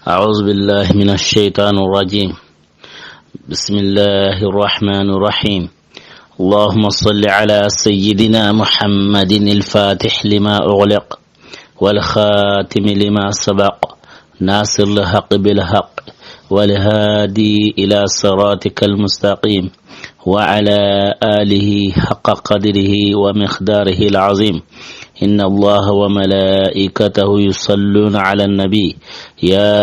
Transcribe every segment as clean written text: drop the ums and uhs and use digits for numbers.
أعوذ بالله من الشيطان الرجيم. بسم الله الرحمن الرحيم. اللهم صل على سيدنا محمد الفاتح لما أغلق والخاتم لما سبق ناصر الحق بالحق والهادي إلى صراطك المستقيم وعلى آله حق قدره ومقداره العظيم. إن الله وملائكته يصلون على النبي يا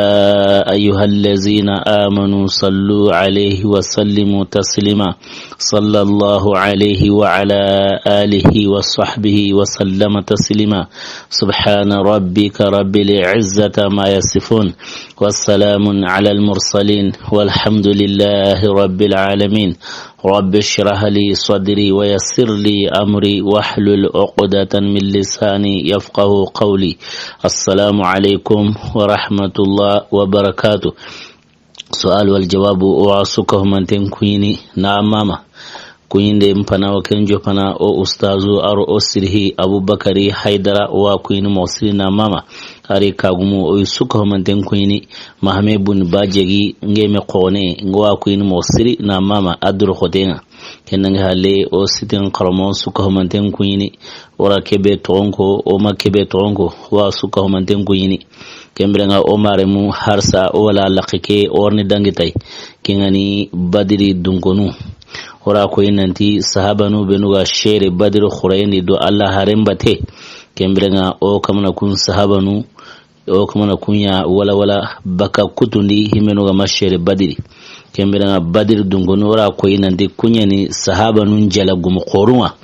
أيها الذين آمنوا صلوا عليه وسلموا تسليما. صلى الله عليه وعلى آله وصحبه وسلم تسليما. سبحان ربك رب العزة ما يصفون والسلام على المرسلين والحمد لله رب العالمين. رب اشرح لي صدري ويسر لي أمري واحلل عقدة من لساني يفقه قولي. السلام عليكم ورحمة الله وبركاته. سؤال والجواب وعسكه من تنكويني نعم ماما كوين دي مپنا وكنجو پنا او استازو ارو اسره ابو بكري حيدرا وكوين موصلنا ماما ari kagumu o suko manten kuini mahame bun bajegi ngeme qone ngwa kuini mosiri na mama adro khotenga kenanga hale o sitin qaramo suko manten kuini ora kebe tonko o makebe tonko wa suko manten kuini kembrenga o maremu harsa o la laqike orni dangitay kingani badiri dunkonu ora ko inanti sahabanu benuga shere badru khurayni do Allah harembate kembrenga o kamana kun sahabanu o kamana kunya wala baka kutundi himeno ga mashere badiri kembrenga badir dungono ora ko inanti kunya ni sahabanu jalagum qoruma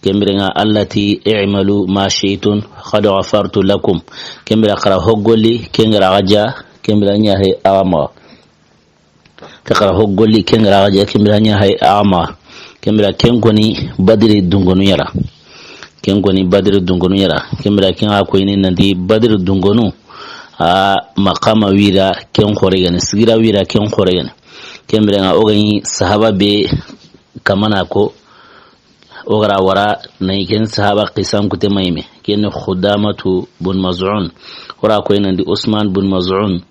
kembrenga allati i'malu ma shaytun qad ghafartu lakum kembra qara hoggoli kengra gaja kembra nya he awama takara hoggoli kengra gaja kembra nya he awama kembra kenkoni badiri dungono yara kenkoni badiri dungono yara kembra kenga ko ini nanti badiri dungono a maqama wira ken khoregani sigira wira ken khoregani kembra nga ogani sahaba be kamana ko ogara wara naiken sahaba qisam kute mayme ken khudamatu bun maz'un wara ko inandi usman bun maz'un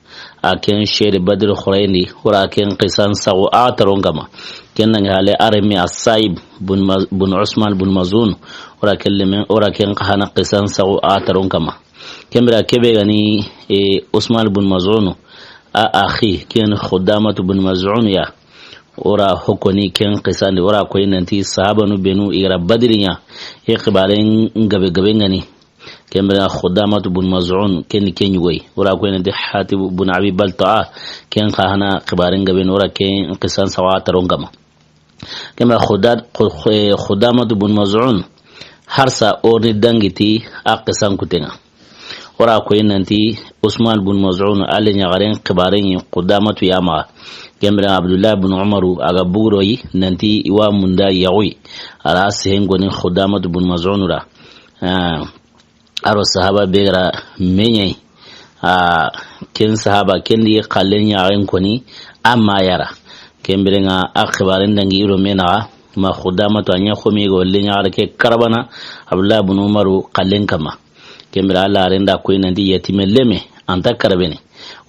aken shere badr khurayni wara ken qisan sawu ataron gama ken nga hale armi as-saib bun usman bun maz'un wara kellemen wara ken qahana qisan sawu ataron gama kembra kebe gani usman bun maz'un a akhi ken khudamatu bun maz'un ya ora hokoni ken qisani ora ko inanti sahabanu benu ira badrinya iqbalen gabe ngani kembra khudamatu bun maz'un ken yuway ora ko inanti hatib bun abi balta'a ken khana qibaren gabe ora ken qisan sawataron gama kembra khudamatu bun maz'un harsa orni dangiti aqisan kutenga ora ko inanti usman bun maz'un alenya garen qibaren khudamatu yama kembra abdullah ibn umaru aga buroyi nanti iwa munda yawi ala sehengoni khudamat ibn maz'unura aro sahaba begra menye ken sahaba kendi qallen yaaren koni amma yara kembra nga akhbarin dangi iro mena ma khudamat anya khomi go lenya ke karabana abdullah ibn umaru qallen kama kembra ala renda ko nanti yatimelleme anta karabene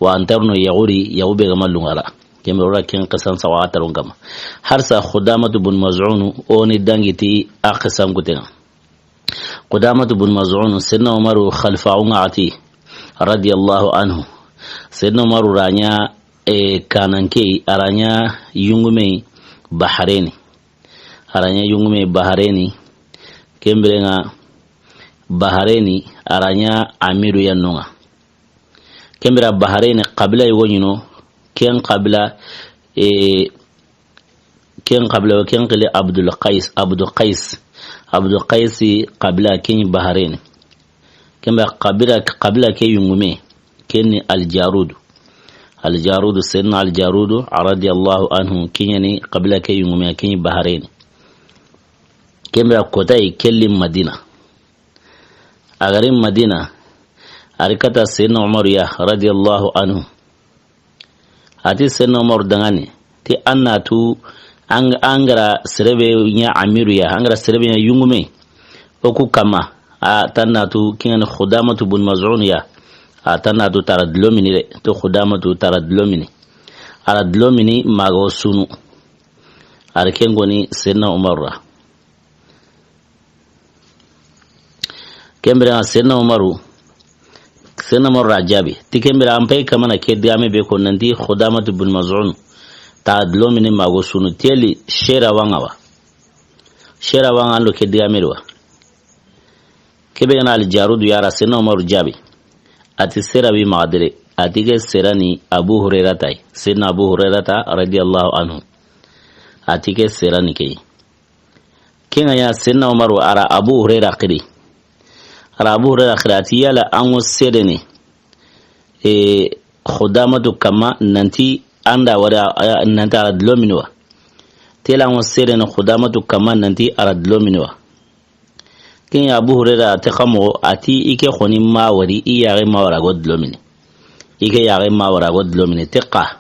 wa antarno yaguri yawbe gamalungala kemrora ken qasan sawatarun gama harsa khudamatu bun maz'un oni dangiti aqsam gutena khudamatu bun maz'un sidna umaru khalfa'un ati radiyallahu anhu sidna umaru ranya kananke aranya yungume bahareni kembrenga bahareni aranya amiru yanunga kembra bahareni qabla yonyino ken qabla qili abdul qais qabla ken bahrain kemba qabla ke yungume ken al-jarud sayyidina al-jarud radiyallahu anhu kinyani qabla ke yungume ken bahrain kemba kotai kellim madina agarin madina arikata sayyidina umar ya radiyallahu anhu ati senna umar dangane ti annatu angara serebe nya amiru ya angara serebe nya yungume oku kama a tannatu kinan khudamatu bun maz'un ya atana tu tara dlomini de to khudamatu tara dlomini ara dlomini mago sunu ara kengoni senna umarra kembira senna umaru senna marra jabi tikembira ampai kamana kedame be ko nanti khudamatu bin maz'un ta dlomini mago sunu teli shera wanga lo kedame wa kebe gana al jarudu yara senna umaru jabi ati sera bi maadire ati ke sera ni Abu Hurairah tai senna Abu Hurairah radhiyallahu anhu ati ke sera ni ke kenga ya senna umaru ara Abu Hurairah qiri ati yala anwo sere ne khudamatu kama nanti anda wada nanta adlominwa tela anwo sere ne khudamatu kama nanti aradlominwa ken Abu Hurairah ta khamo ati ike khoni ma wari iyare ma wara godlomini ike yare ma wara godlomini teqa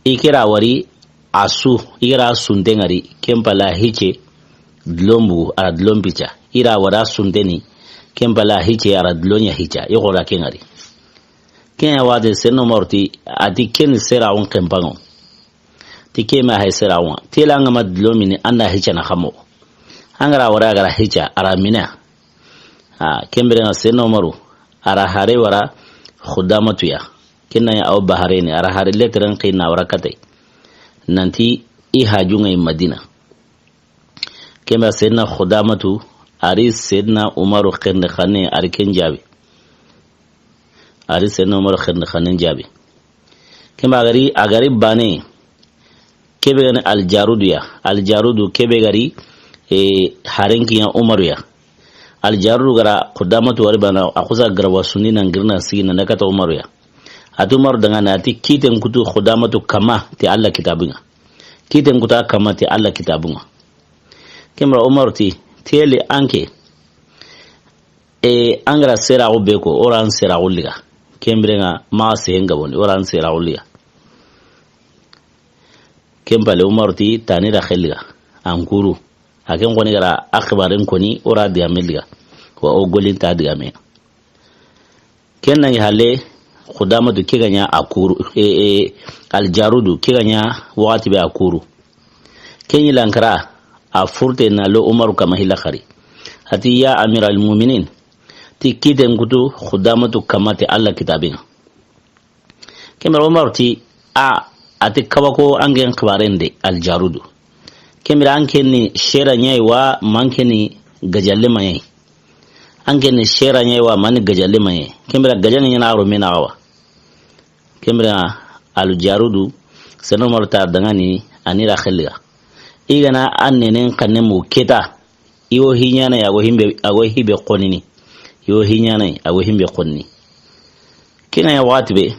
ikira wari asu ira sundengari kempala hiche dlombu ara dlombicha ira wara sundeni kempala hiche ara dlonya hicha yogora kengari ken wade senno morti ati ken sera on kempango tikema hay sera on tilanga madlomini anna hicha na khamo angara wara gara hicha ara mina kembere na senno maru ara hare wara khudamatu ya kinna ya au bahareni ara hare letran qina wara katai nanti i hajunga madina kembere senna khudamatu ari senna umaru khirne khane ari kenjabi ari senna umaru khirne khane jabi kembere agari bane kebe gane aljarudu kebe gari harenki ya umaru ya aljarudu gara khudamatu wari bana akuza garwa sunni nan girna sina nakata umaru ya atu umaru dangana ati kiten kutu khudamatu kama ti Allah kitabunga kiten kuta kama ti Allah kitabunga kemra umaru ti tele anke angara sera ubeko oran sera uliga kembrenga ma sehenga boni oran sera uliga kembale umaru ti tanira kheliga ankuru aken koni gara akhbarin koni ora dia meliga wa ogolin ta diga me kenan hale khudamatu kiganya akuru aljarudu kiganya wati be akuru kenyi lankara a furte na lo umaru kama hilakhari hati ya amiral mu'minin tikite ngutu khudamatu kamati Allah kitabin kemar umaru ti ati kabako angen khbarende aljarudu kemira ankeni shera nyai wa mankeni gajalle maye ankeni shera nyai wa mani gajalle maye kemira gajanga nyana aro mena wa kemira aljarudu seno marta dangani anira khaliga igana annenen kanne mu keta iwo hinyana yago hibe qonini iwo hinyana yago himbe qonni kina ya watibe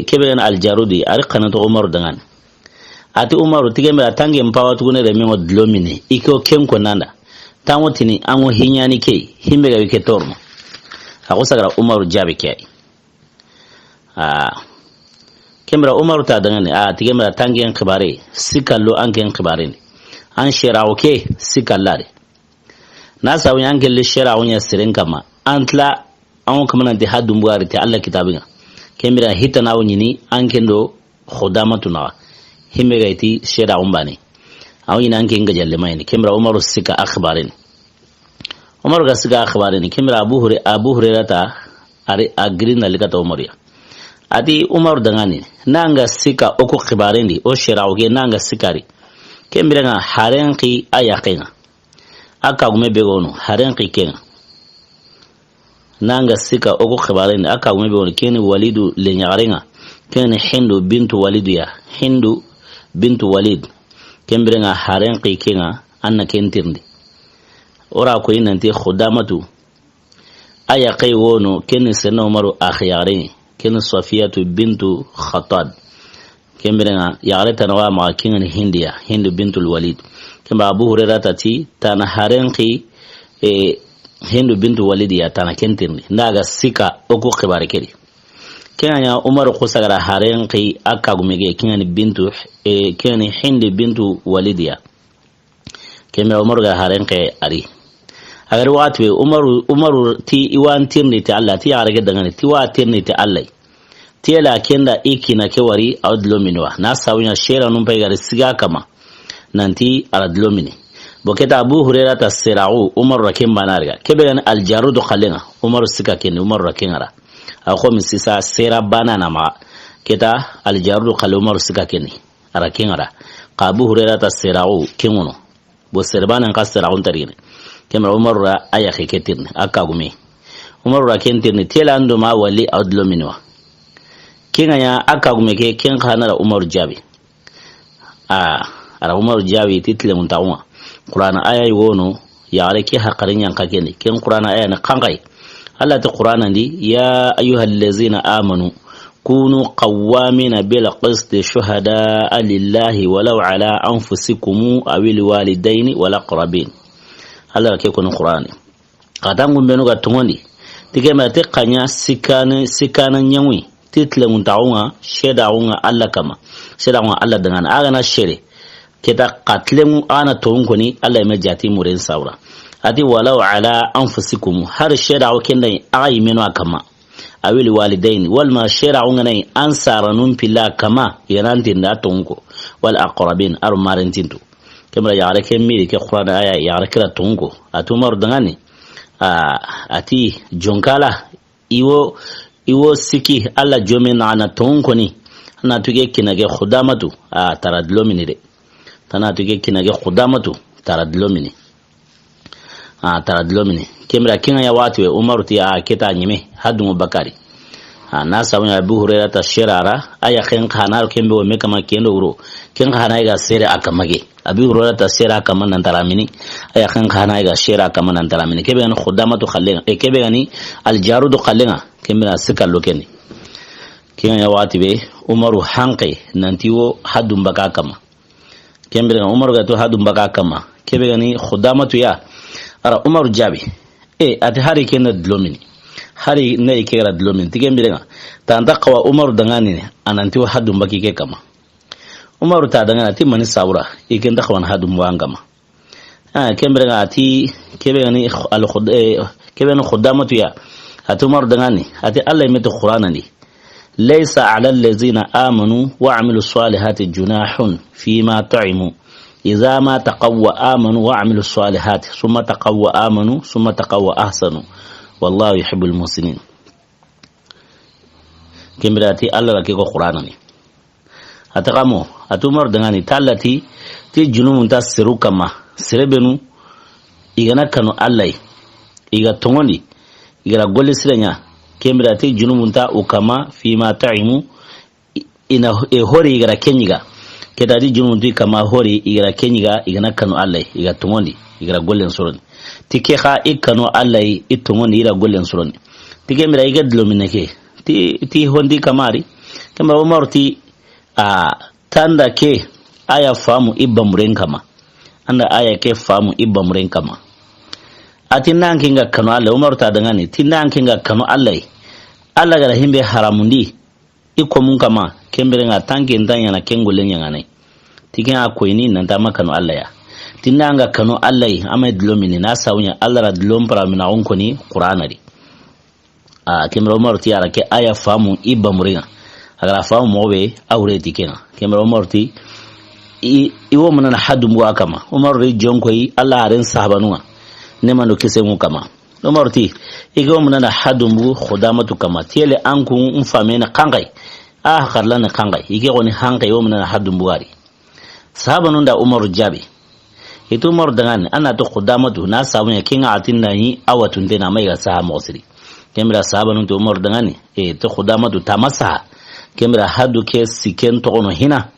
kebe aljarudi ari kanato umaru dangani ati umaru tigembe atange mpawa tukune remengo dlomine iko kenko nanda tamotini ango hinyani ke himbe ga wike torno akusagara umaru jabe ke kembra umaru ta dangane tigembe atange en khibare sikallo ange en khibare an sherawo ke sikallare nasa wani ange le sherawo nya siren kama antla an kamana de hadum buari te Allah kitabinga kembra hitana woni ange ndo khudamatu nawa himme gaiti sheda umbani awni nan ke ngajalle mayni kemra umaru sika akhbarin umaru ga sika akhbarin kemra abu hurairah ta ari agrina likata umariya ati umaru dangani nanga sika oko akhbarin di o shera oge nanga sikari kemra nga harenqi ayaqina aka gume begono harenqi kenga nanga sika oko akhbarin aka gume begono keni walidu lenyarenga keni hindu bintu walidu ya hindu bintu walid kembrenga haren qikenga anna kentirndi ora ko inanti khudamatu aya qaywono ken senna umaru akhyare ken safiyatu bintu khattab kembrenga yareta nawa ma kinga hindu bintu walid kemba abu hurairah tati tana haren qi hindu bintu walid ya tana kentirndi ndaga sika oku khibare kedi kenya umaru kusagara haren qi akka gumege kenya bintu kenya hindi bintu walidiya kenya umaru ga haren qi ari agar watwe umaru ti iwan tirni ti Allah ti arage dangane ti wa tirni ti Allah ti la kenda ikina ke wari awdlominwa na sawnya shera num pay gar siga kama nanti aradlomini boketa Abu Hurairah ta sirau Umar rakim banarga kebe gan aljarud khalenga Umar sika ken Umar rakingara akho misisa sera banana ma keta aljarud khale Umar sika ken arakingara ka Abu Hurairah ta sirau kingono bo serbanan ka sirau tarine kemra Umar ra aya khiketirne akagume Umar rakin tirni telando ma wali adlominwa kinga ya akagume ke kin khanara Umar jabi ara Umar jabi title muntauma Qur'ana aya yono ya rake hakarin yanka kene kin Qur'ana aya na kangai Allah ta Qur'ana ndi ya ayyuhallazina amanu kunu qawwamina bil qist shuhada lillahi walau ala anfusikum awil walidaini wal aqrabin Allah ke kun Qur'ani kadangu benu ga tungondi tige ma te kanya sikana nyanwi title muntauma shedaunga Allah kama shedaunga Allah dengan aga na shere kita qatlemu ana tonko ni Allah ya majati muren saura ati walau ala anfusikum har shara wakenda ay meno kama awili walidain wal ma shara unganai ansaranun pilla kama yanantin da tonko wal aqrabin ar marentintu kemra ya alake miri ke qur'ana aya ya alakira tonko atumar dangani ati jonkala iwo siki Allah jomena ana tonko ni na tuge kinage khudamatu taradlomini de tana tuge kinage khudamatu taradlomini kemra kinga ya watu we Umar ti keta nyime hadu Bakari na sabunya Abu Hurairah ta shirara aya khin khana kembe we mekama kendo uro kin khana ga sere akamage Abu Hurairah ta shira kaman nan taramini aya khin khana ga shira kaman nan taramini kebe an khudamatu khallenga kebe gani aljarudu khallenga kemra sikal lokeni kinga ya watu we Umaru hanqi nantiwo hadu Baka kama kembe ga Umar ga to hadu Baka kama kebe gani khudamatu ya ara Umar jabi ati hari kena dlomini hari na ikera dlomini tigembirenga tanta qawa Umar dangani ananti wa hadum baki ke kama Umar ta dangana ti mani saura ikenda qawan hadum wangama kembirenga ati kebeni al khud kebeni khudamatu ya ati Umar dangani ati Allah meto Qur'ana ni laysa 'ala allazina amanu wa 'amilus salihati junahun fima ta'imu إذا ما تقوى آمنوا وعملوا الصالحات ثم تقوى آمنوا ثم تقوى أحسنوا والله يحب المحسنين كمبراتي الله لكيكو قرآنني أتقامو أتمر دغاني تالتي تي جنوم تاسرو كما سربنو إغانا كانو الله إغا تونغني إغا غولي سرنيا كمبراتي جنوم تا وكما فيما تعيمو إنا هوري إغا كنيغا kedadi junundi kama hori igara kenyiga igana kanu Allah iga tungondi igara gollen suroni tike kha ikano Allah itungondi ira gollen suroni tike mira iga dlominake ti hondi kamari kama Umar ti tanda ke aya famu ibba muren kama anda aya ke famu ibba muren kama atinna kinga kanu Allah Umar ta dangane tinna kinga kanu Allah gara himbe haramundi iko mun kama kembere nga tanke ndanya na kengulen yangane tikin akoyini nanta makano Allah ya tinanga kano Allah ama dlomini na sawnya Allah ra dlom para mina onkoni Qur'ana ri kemro morti ara ke aya famu ibba muringa agara famu mobe awre tikena kemro morti iwo munana hadum wa kama Umar ri jonkoyi Allah aren sahabanwa ne mando kise mu kama Umar ti igo munana hadum bu khudamatu kama tiele anku mfamena kangai kharlana kangai ige goni hangai wo munana hadum buari sahabanun da Umar jabi ito Umar dangan ana to khudamatu na sabunya kinga atinda ni awatun dena mai ga saha musri kemra sahabanun to Umar dangan to khudamatu tamasa kemra hadu ke siken to ono hina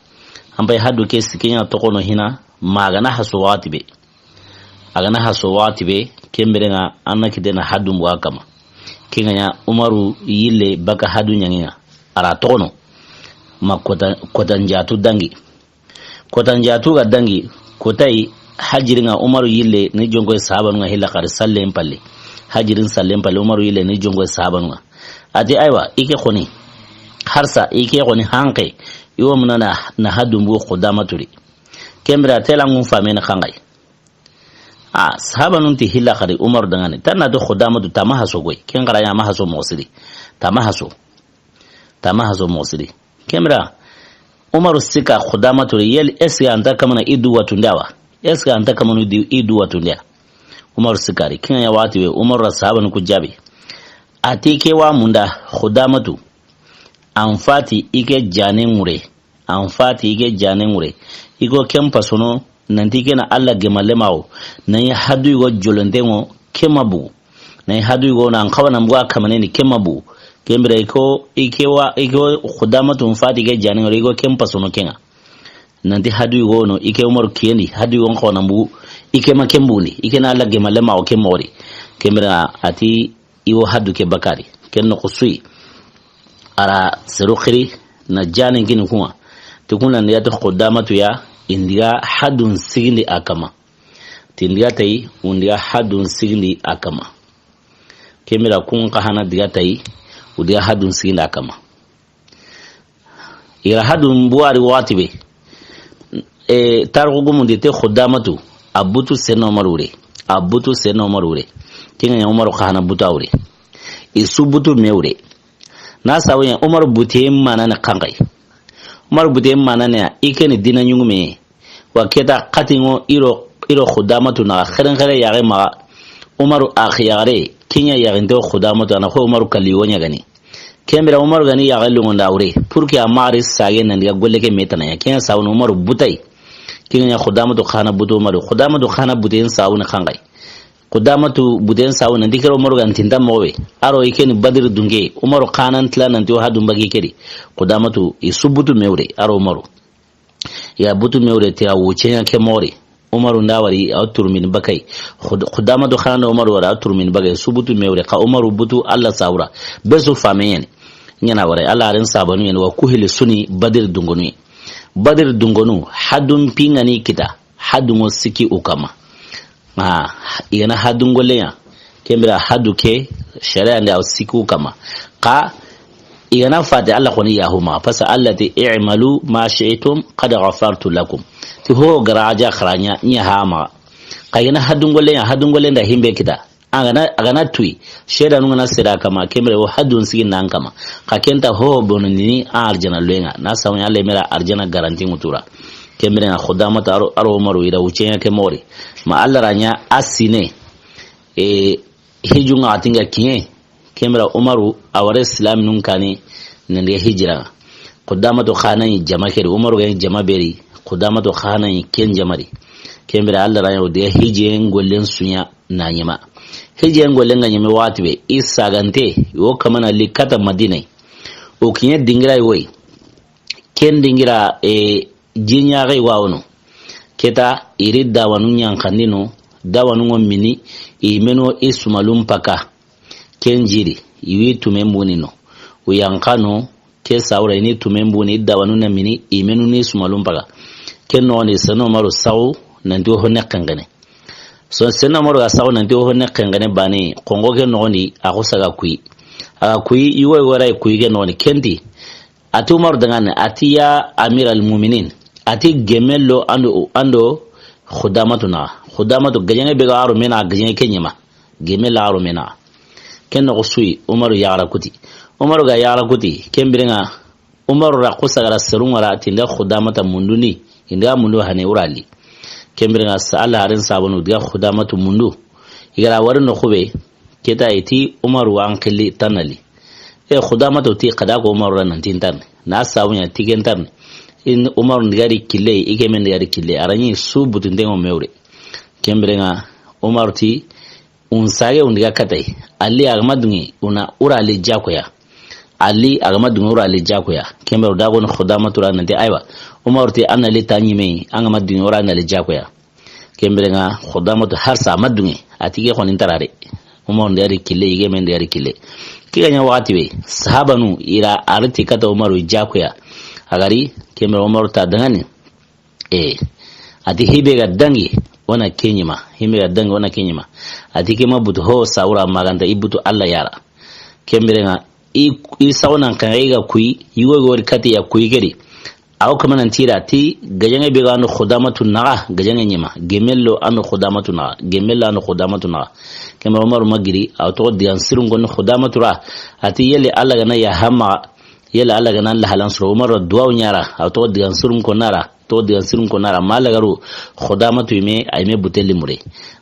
ambai hadu ke siken to ono hina magana hasawati be agana hasawati be kemre nga annaki dena hadum wa kama kinga ya Umaru yille baka hadu nyanya ara tono kotanjatu dangi kotanjatu ga dangi kotai hajiringa Umaru yille ni jongo sahaban nga hilla kar sallem palle hajirin sallem palle Umaru yille ni jongo sahaban nga ati aywa ike khoni harsa ike khoni hanke yo munana na hadum bu qudama turi kembra telangun famena kangai sahaba nun ti hilla khari umar dangane tanna to khudamatu tamahaso goy ken gara ya mahaso mosidi tamahaso mosidi kemra umar sika khudamatu yel eska anta kamana idu watundawa eska anta kamana idu watunda umar sikari ken ya wati we umar sahaba nun kujabi atike wa munda khudamatu anfati ike jane ngure iko kempa sono nanti kena alla gemalle mawo nan hadu yugo jolontengo kemabu nan hadu yugo nan kawana mbwa kamane ni kemabu kembere iko khudamatu anfati ike jane ngure iko kempa sono kenga nanti hadu yugo no ike umar kiendi hadu yugo kawana mbu ike makembuni ike na alla gemalle mawo kemori kembere ati iwo hadu ke bakari kenno kusui ara serukhiri na jane ngini kuma tukuna ndiya to khudamatu ya indiga hadun sigindi akama tindiga tai undiga hadun sigindi akama kemira kun kahana diga tai udiga hadun sigindi akama ira hadun buari watibe targo gumundi te khudamatu abutu seno marure kinga ya umaru kahana butawre isubutu meure na sawiya umar butem manana kangai umar butem manana ikeni dina nyungume wa keta qatingo iro khudamatu na khare yare ma umaru akhiyare kinya yagendo khudamatu na ko umaru kaliwonya gani kembira umaru gani yagalu ngonda aure purki amari sage nan diga golleke metana ya kinya sawun umaru butai kinya khudamatu khana butu umaru khudamatu khana butem sawun kangai khudamatu buden sawun nan dikero umaru gan tinda mowe aro ikeni badir dunge umaru kanan tla nan to hadu mbagi kedi khudamatu isubutu meure aro umaru ya butu meure te awuchenya ke mori umaru ndawari autur min bakai khudamatu khana umaru wara autur min bagai subutu meure ka umaru butu alla sawra besu famen nyana wara alla ren sabanu yen wa kuhili suni badir dungonu hadum pingani kita hadum siki ukama igana hadun goleya kembira haduke sharia nda usiku kama ka igana fati Allah koni yahuma fasa allati i'malu ma shi'tum qad ghafartu lakum ti ho garaja kharanya nya hama ka igana hadun goleya nda himbe kita agana tui sheda nungana sira kama kembira ho hadun sigin nan kama ka kenta ho bonini arjana lenga na sawnya Allah mera arjana garanti mutura kembere na khudamatu aro umaru ida uchenya ke mori ma Allah ranya asine hijunga atinga kiye kembera umaru aware islam nun kani nende hijra khudamatu khana jama kere umaru ga jama beri khudamatu khana ken jamari kembera Allah ranya ode hijen gollen sunya na nyama hijen gollen ga nyame watbe isa gante yo kamana likata madina o kiye dingira yoy ken dingira jinya gai wawno keta iri dawanu nyankandino dawanu ngomini imeno isumalum paka kenjiri iwi tumembuni no uyankano ke saura ini tumembuni dawanu na mini imeno ni isumalum paka kenno ni sano maro saw nanti ho nekangane so seno maro ga saw nanti ho nekangane bani kongo ke no ni akosaga kui iwe wora kui ke no ni kendi atumar dangane atiya amiral mu'minin ati gemello ando khudamatu gajenge bega aro mena gajenge kenyima gemella aro mena kenno usui umaru yara kuti kembirenga umaru ra kusagara serungara tinda khudamata munduni inda mundu hane urali kembirenga sala harin sabunu diga khudamatu mundu igara warno khube keta iti umaru ankili tanali khudamatu ti qadako umaru nan tintan na sabunya tigentan in umar ndigari kille ike men ndigari kille aranyi subutu ndengo meure kembrenga umar ti unsage undiga katai ali agmadungi una urali jakoya kembe dago no khudamatu ran nde aywa umar ti anali tanyime angamadungi urana le jakoya kembrenga khudamatu harsa madungi atige khonin tarare umar ndigari kille ike men ndigari kille kiganya wakati we sahabanu ira arti kata umaru jakoya agari kembe umaru ta dangani ati hibe ga dangi wana kenyima ati kema butu ho saura maganda ibutu alla yara kembe nga i sauna kan ga kui yugo gor kati ya kui geri aw kama nan tira ti gajange be ganu khudamatu naga gajange nyima gemello anu khudamatu naga gemello anu khudamatu naga kama Umar magiri aw to diyan sirun gon khudamatu ra ati yele Allah gana ya hamma yele Allah gana Allah halan suru Umar duwa nyara aw to diyan sirun ko nara to diyan sirun ko nara malagaru khudamatu me ay me butelli mure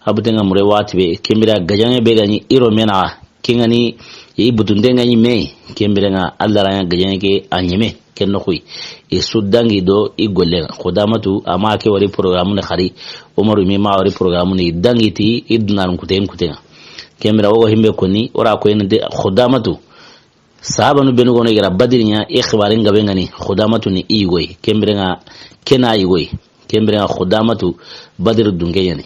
abutenga mure wati be kembira gajange be gani iro mena kingani yi butundenga ni me kembira nga Allah ra gajange ke anyeme kenno kuy e suddangi do i golle khudamatu ama ke wari programu ne khari Umaru mi ma wari programu ne dangi ti idnan kuten kemira wo himbe koni ora ko en de khudamatu sahabanu benu gono gira badirinya ikhbarin gabe ngani khudamatu ni i goy kemira nga kena i goy kemira nga khudamatu badir dunge yani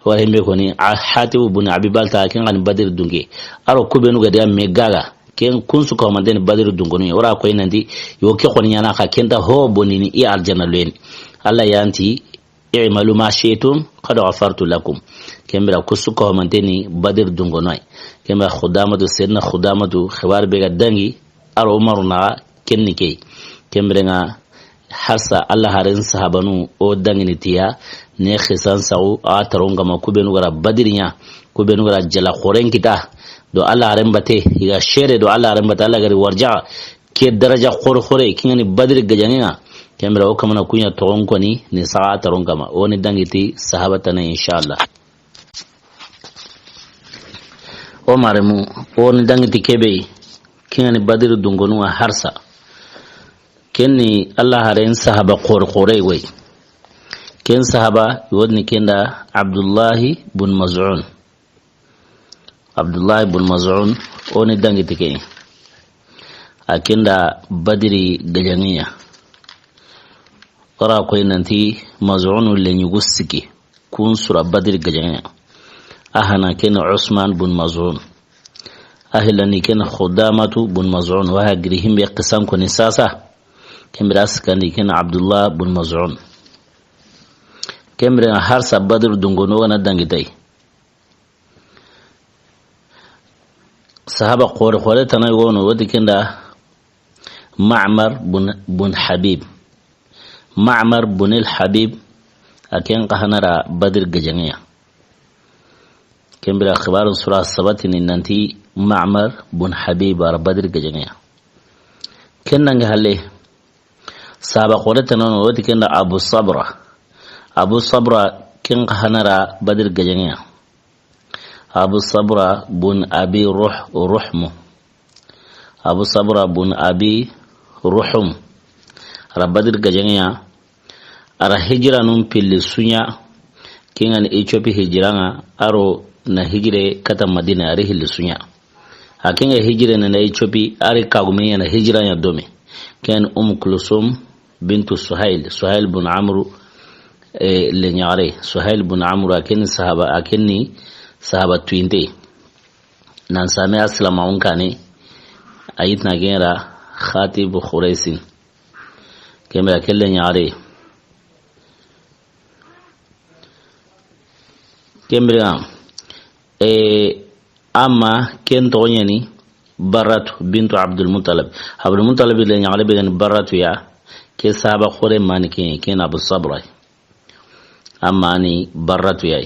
wa himbe koni Hatib ibn Abi Balta ken ngani badir dunge aro ko benu gade me gaga ken kunsu ko man den badir dungoni ora ko inandi yo ke khoni yana ka kenta ho bonini i aljanna len alla yanti i'malu ma shi'tum qad ghafartu lakum kembra kusu ko man den badir dungonai kembra khudamatu sedna khudamatu khibar be gadangi aro Umar na kennike kembra nga hasa alla harin sahabanu o dangini tiya ne khisan sa'u a taronga ma kubenu gara badirinya kubenu gara jala khoren kita do Allah rembate iga shere do Allah rembate Allah gari warja ke daraja khore kingani badri gajanina kembra o kamana kunya toron koni ni sa'a taron kama woni dangiti sahabatana inshallah o maremu woni dangiti kebe kingani badri dungonu harsa kenni Allah haren sahaba khore way ken sahaba woni kenda Abdullah ibn Maz'un Abdullah ibn Maz'un oni dangi tike akinda badiri gajangiya ora ko nanti Maz'un le nyugusiki kun sura badiri gajangiya ahana ken Usman ibn Maz'un ahilani ken Khudamatu ibn Maz'un wa hagrihim bi qisam kun sasa kemras kan ken Abdullah ibn Maz'un kemre har sa badr dungono wana dangi tay sahaba khore tanay wono wadi kenda Ma'mar bun Habib Ma'mar bun al-Habib aken qahanara badr gajangiya kembira khibarun sura sabatin nanti Ma'mar bun Habib ar badr gajangiya kenna ngalle sahaba khore tanay wadi kenda Abu Sabra ken qahanara badr gajangiya Abu Sabra bun Abi Ruhmu Abu Sabra bun Abi Ruhum rabadir gajangiya ara hijra num pilli sunya kingan Ethiopia hijranga aro na hijre kata Madina ari hilli sunya akinga hijre na Ethiopia ari kagume na hijra ya dome ken Kulsum bintu Suhail bun Amru le nyare Suhail bun Amru akin sahaba akinni sahaba twinte nan same aslama unkane ayit na gera Khatib Khuraisin kemra kelle nyare kemra amma ken to nyani Baratu bintu Abdul Muttalib le nyare be Baratu ya ke sahaba khore man ken Abu Sabra amma ni Baratu ya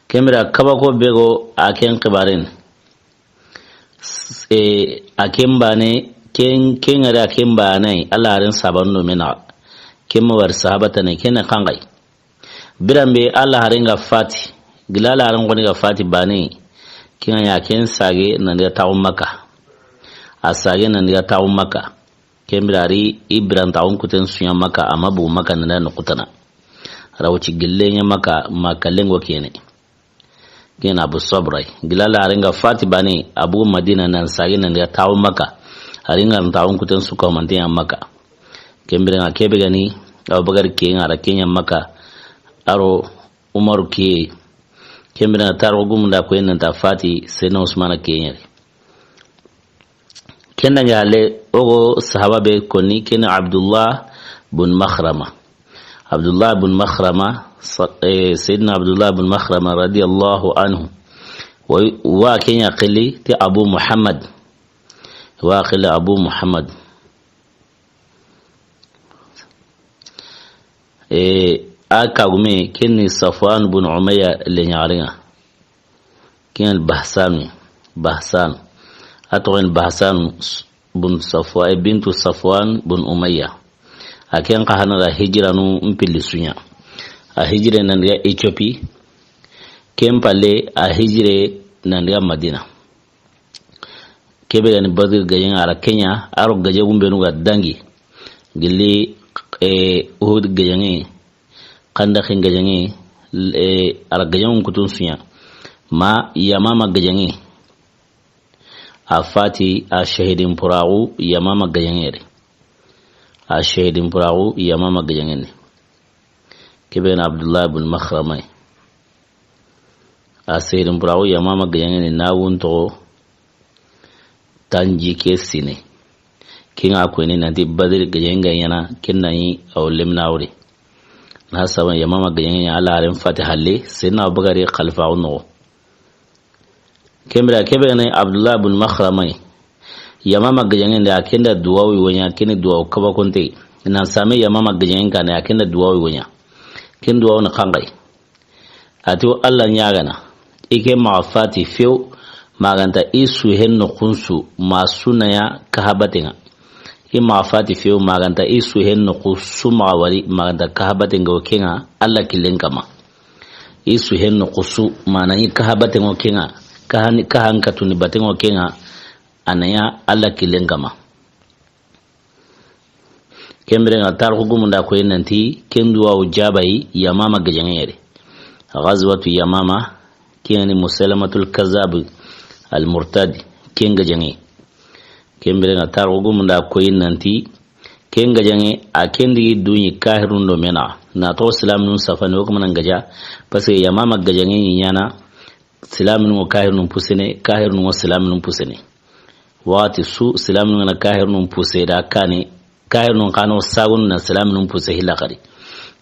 kemira kabako bego aken kibarin aken bane ken ara aken bane Allah ran sabando mena kemma war sahabata ne ken kangai birambe Allah harin ga fati gilala ran goni ga fati bane kin ya ken sage nan da tawo maka asage nan da tawo maka kemira ibran tawo kuten sunya maka amma bu maka nan da kutana rawci gillenya maka makallengo kene kena Abu Sabra gilala aringa fati bani Abu Madina nan sagi nan ya tawo maka aringa tawon kuten su ko mantiya maka kembere nga kebe gani Abu Bakar ke ngara kenya maka aro Umar ke kembere na taro gumunda ko en ta fati sena Usman ke nyere kenna ngale ogo sahaba be koni kena Abdullah bin Makhrama سيدنا عبد الله بن مخرمة رضي الله عنه وكان يقلي تي أبو محمد واقل أبو محمد أكاغمي كني صفوان بن عمية اللي نعرينا كان البحسان أتوين بحسان بن صفوان بنت صفوان بن أمية أكين قهنا لا هجرة نو مبلي سنيا هجرة ننديا إثيوبي كم بالي هجرة ننديا مدينة kebe gani badir gayen ara Kenya aro gaje bumbe nuga dangi gilli uhud gayen kanda khin gayen ara gayen kutun sunya ma yamama gayen afati a shahidin puragu yamama gayen ere a shahidin puragu yamama gayen ne kebe na Abdullah ibn Makhramai a shahidin puragu yamama gayen ne nawun to tanji ke sine kinga ko ne nanti badir gayenga yana kinnayi aw limnawri na saban yamama gayenga ala arin fatihalle sinna bugari khalfa unno kembra kebe ne Abdullah ibn Makhramai yamama gayenga da kinda duwawi wanya kini duwaw kaba konte na same yamama gayenga ne kinda duwawi wanya kin duwaw na kangai ato Allah nyagana ike ma'afati fiu maganta isu henno kunsu masunaya kahabatenga ima fati fiu maganta isu henno kusu mawari maganta kahabatenga okenga alla kilenkama isu henno kusu manani kahabatenga okenga kahanka tuni batenga okenga anaya alla kilenkama kembrenga tarku gumunda ko nanti kenduwa ujabai yamama gajangere ghazwatu yamama kiyani musalamatul kazzab al-murtad kenga jange kembere na tarugo munda koyin nanti kenga jange a kendi dunyi kahirun do mena na to islam nun safani ko manan gaja parce ya mama gajange nyana islam nun kahirun pusene kahirun islam nun pusene wati su islam nun na kahirun puse da kane kahirun kano sagun na islam nun puse hilakari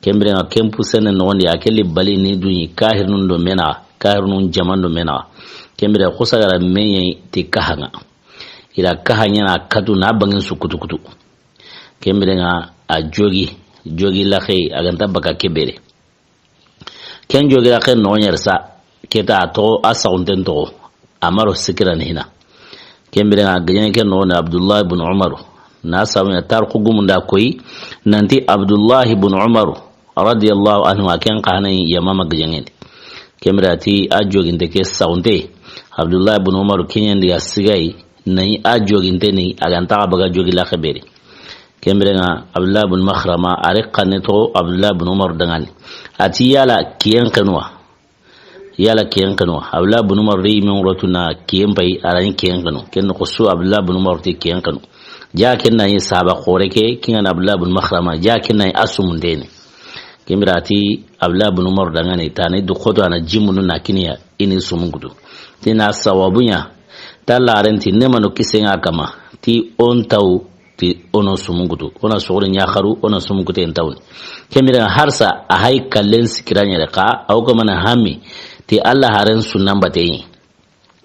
kembere na kem pusene no wandi akeli bali ni dunyi kahirun do mena kahirun jaman do mena kembira kusagara menye ti kahanga ila kahanya na kadu na bangin su kutukutu kembira nga a jogi la khay aganta baka kebere ken jogi la khay no nyarsa keta to asaunten to amaro sikiran hina kembira nga ganyen ken no na Abdullah ibn Umar na samu ya tarku gumunda koyi nanti Abdullah ibn Umar radiyallahu anhu akan kahana yamama ganyen kembira ti ajogin de ke saunte Abdullah ibn Umar kinyan dia sigai nai ajoginte ni aganta baga jogi la khabere kembrenga Abdullah ibn Makhrama ariqan to Abdullah ibn Umar dangal ati yala kiyan kanwa Abdullah ibn Umar ri min rotuna kiyan bai aran kiyan kanu ken ko su Abdullah ibn Umar ti kiyan kanu ja ken nai sahaba khoreke kinyan Abdullah ibn Makhrama ja ken nai asumunde ne kembrati Abdullah ibn Umar dangane tane du khodo ana jimunu nakiniya ini sumungudu tina sawabunya talarenti nemano kisenga kama ti on taw ti ono sumungudu ona sore nyakharu ona sumungute entawni kemira harsa a hay kallen sikiranya reka au kama na hami ti Allah haren sunan bateyi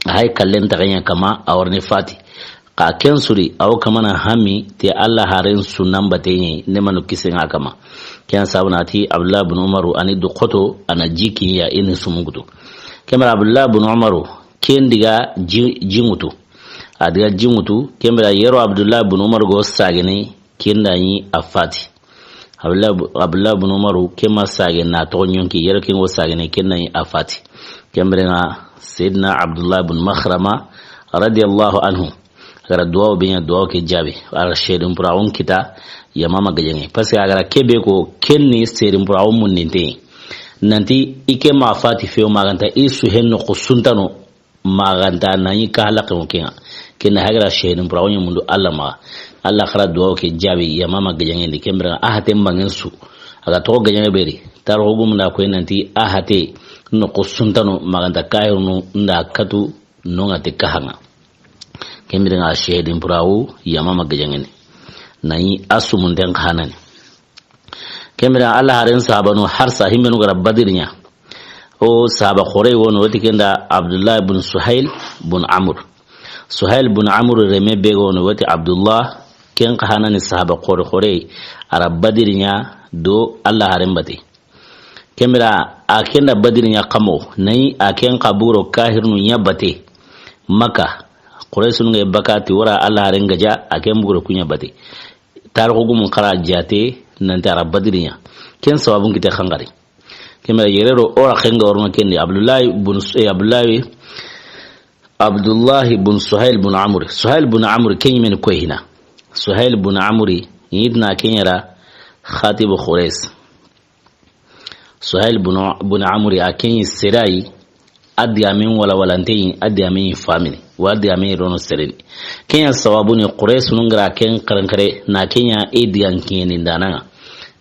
a hay kallen taganya kama awarne fati ka kensuri au kama na hami ti Allah haren sunan bateyi nemano kisenga kama kyan sabuna ti Abdullah ibn Umar ani du khoto ana jiki ya ini sumungudu kemira Abdullah ibn Umar kendiga jimutu adiga jimutu kembra yero Abdullah ibn Umar go sagene kendani afati Abdullah ibn Umar kema sagen na to nyonki yero kengo sagene kendani afati kembra na Sayyidina Abdullah ibn Makhrama radiyallahu anhu gara duwa binya duwa ke jabi ara shedum praun kita ya mama gajenge parce agara kebe ko kenni sedum praun mun ninte nanti ike ma fati feo maganta isu henno kusuntano maganta nani kala kan kenga kena hagra shedum praun mundu Allah ma Allah khara duwa ke jabi ya mama gajenge ni kembra ahate mbangen su aga to gajenge beri tar hogum na ko nanti ahate no kusuntano maganta kayru nda katu no ngate kahanga kembra nga shedum prawu ya mama gajenge nani asumun den khanani kembra Allah harin sahabanu har sahimenu gara badirnya o sahaba khore wono wati kenda Abdullah ibn Suhail ibn Amr Suhail bin Amr reme bego no wati Abdullah ken kahana ni sahaba khore arab badirinya do Allah haren bate kemira akenda badirinya kamo nay aken kaburo kahirnu nya bate maka quraisun nge bakati wara Allah haren gaja aken buguro kunya bate tarko gum khara jate nan arab badirinya ken sawabun kite khangari kemira yerero ora khenga orma kendi Abdullah bin Suhail bin Amr. Suhail bin Amr ken men ko hina. Suhail bin Amr yidna kenyara khatib Quraysh. Suhail bin Amr aken sirai adiamin wala walantei adiamin family wa adiamin rono sereni. Kenya sawabu ni Quraysh nungra ken karankare na Kenya edian keni ndana.